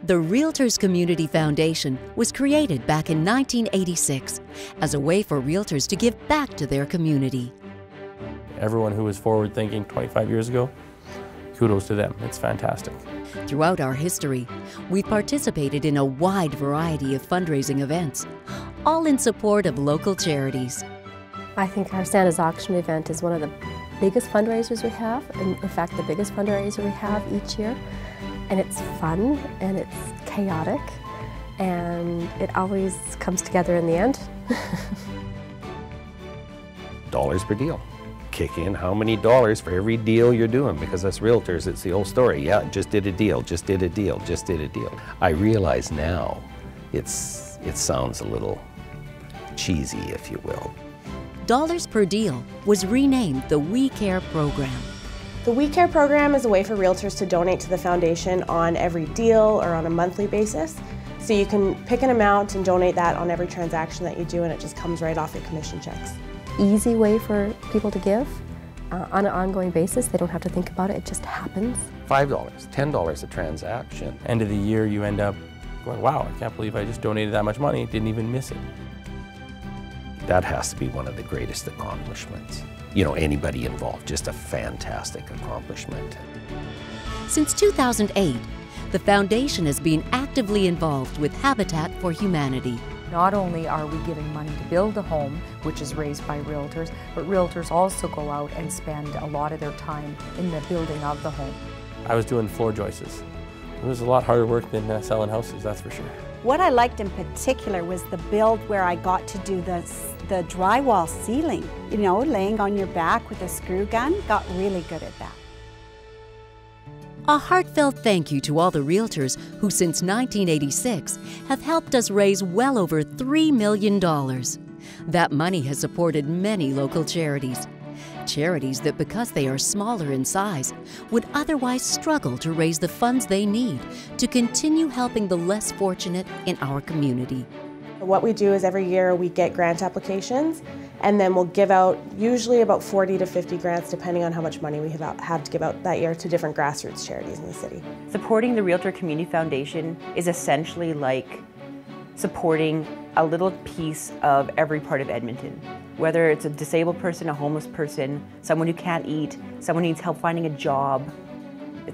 The Realtors Community Foundation was created back in 1986 as a way for realtors to give back to their community. Everyone who was forward-thinking 25 years ago, kudos to them. It's fantastic. Throughout our history, we've participated in a wide variety of fundraising events, all in support of local charities. I think our Santa's auction event is one of the biggest fundraisers we have, and in fact the biggest fundraiser we have each year. And it's fun and it's chaotic and it always comes together in the end. Dollars per deal. Kick in how many dollars for every deal you're doing, because that's realtors, it's the old story. Yeah, just did a deal, just did a deal, just did a deal. I realize now it sounds a little cheesy, if you will. Dollars per deal was renamed the We Care program. The We Care program is a way for realtors to donate to the foundation on every deal or on a monthly basis. So you can pick an amount and donate that on every transaction that you do, and it just comes right off your commission checks. Easy way for people to give on an ongoing basis. They don't have to think about it, it just happens. $5, $10 a transaction. End of the year, you end up going, wow, I can't believe I just donated that much money, didn't even miss it. That has to be one of the greatest accomplishments. You know, anybody involved, just a fantastic accomplishment. Since 2008, the foundation has been actively involved with Habitat for Humanity. Not only are we giving money to build a home, which is raised by realtors, but realtors also go out and spend a lot of their time in the building of the home. I was doing floor joists. It was a lot harder work than selling houses, that's for sure. What I liked in particular was the build where I got to do the drywall ceiling. You know, laying on your back with a screw gun, got really good at that. A heartfelt thank you to all the realtors who since 1986 have helped us raise well over $3 million. That money has supported many local charities. Charities that, because they are smaller in size, would otherwise struggle to raise the funds they need to continue helping the less fortunate in our community. What we do is every year we get grant applications, and then we'll give out usually about 40 to 50 grants depending on how much money we have to give out that year to different grassroots charities in the city. Supporting the Realtor Community Foundation is essentially like supporting a little piece of every part of Edmonton. Whether it's a disabled person, a homeless person, someone who can't eat, someone who needs help finding a job,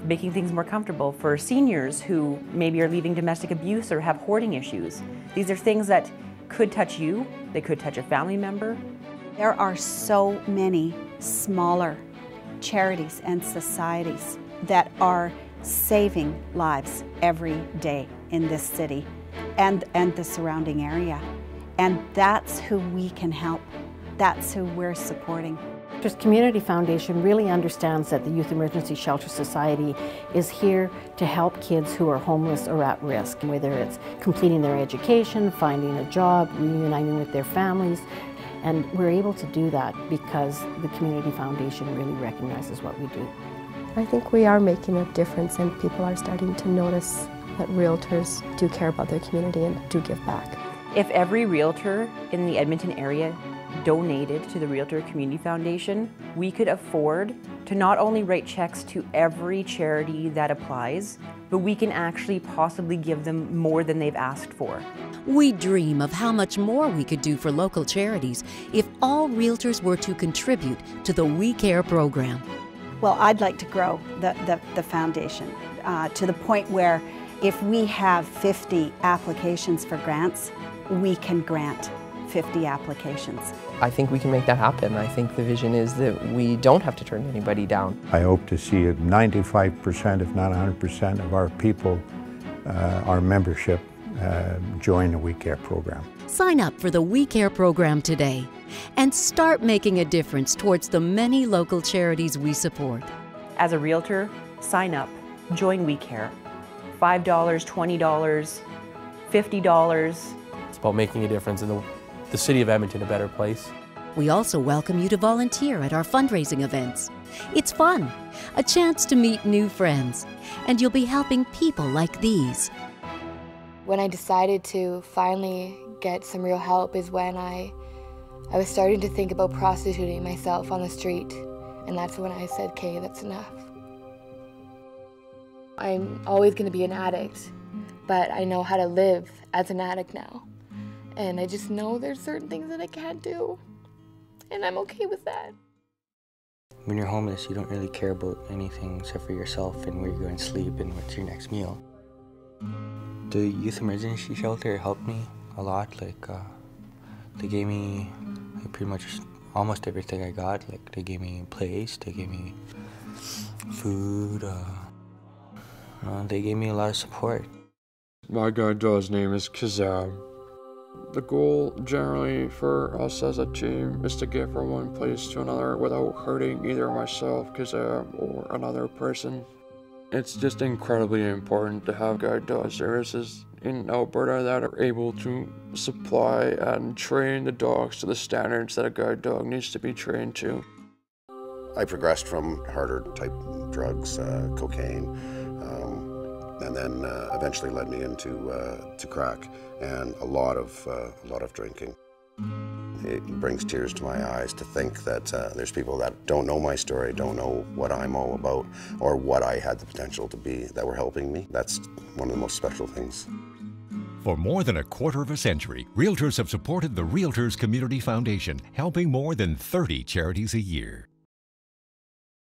making things more comfortable for seniors who maybe are leaving domestic abuse or have hoarding issues. These are things that could touch you, they could touch a family member. There are so many smaller charities and societies that are saving lives every day in this city and the surrounding area. And that's who we can help. That's who we're supporting. The Community Foundation really understands that the Youth Emergency Shelter Society is here to help kids who are homeless or at risk, whether it's completing their education, finding a job, reuniting with their families. And we're able to do that because the Community Foundation really recognizes what we do. I think we are making a difference and people are starting to notice that realtors do care about their community and do give back. If every realtor in the Edmonton area donated to the Realtor Community Foundation, we could afford to not only write checks to every charity that applies, but we can actually possibly give them more than they've asked for. We dream of how much more we could do for local charities if all realtors were to contribute to the We Care program. Well, I'd like to grow the foundation to the point where if we have 50 applications for grants, we can grant 50 applications. I think we can make that happen. I think the vision is that we don't have to turn anybody down. I hope to see 95%, if not 100% of our people, our membership, join the We Care program. Sign up for the We Care program today and start making a difference towards the many local charities we support. As a realtor, sign up, join We Care. $5, $20, $50. It's about making a difference in the city of Edmonton a better place. We also welcome you to volunteer at our fundraising events. It's fun, a chance to meet new friends, and you'll be helping people like these. When I decided to finally get some real help is when I was starting to think about prostituting myself on the street, and that's when I said, okay, that's enough. I'm always going to be an addict, but I know how to live as an addict now. And I just know there's certain things that I can't do, and I'm okay with that. When you're homeless, you don't really care about anything except for yourself and where you're going to sleep and what's your next meal. The youth emergency shelter helped me a lot. Like, they gave me pretty much almost everything I got. Like, they gave me a place, they gave me food, they gave me a lot of support. My guide dog's name is Kazam. The goal generally for us as a team is to get from one place to another without hurting either myself, Kazam, or another person. It's just incredibly important to have guide dog services in Alberta that are able to supply and train the dogs to the standards that a guide dog needs to be trained to. I progressed from harder type drugs, cocaine, and then eventually led me into to crack and a lot of drinking. It brings tears to my eyes to think that there's people that don't know my story, don't know what I'm all about, or what I had the potential to be, that were helping me. That's one of the most special things. For more than a quarter of a century, Realtors have supported the Realtors Community Foundation, helping more than 30 charities a year.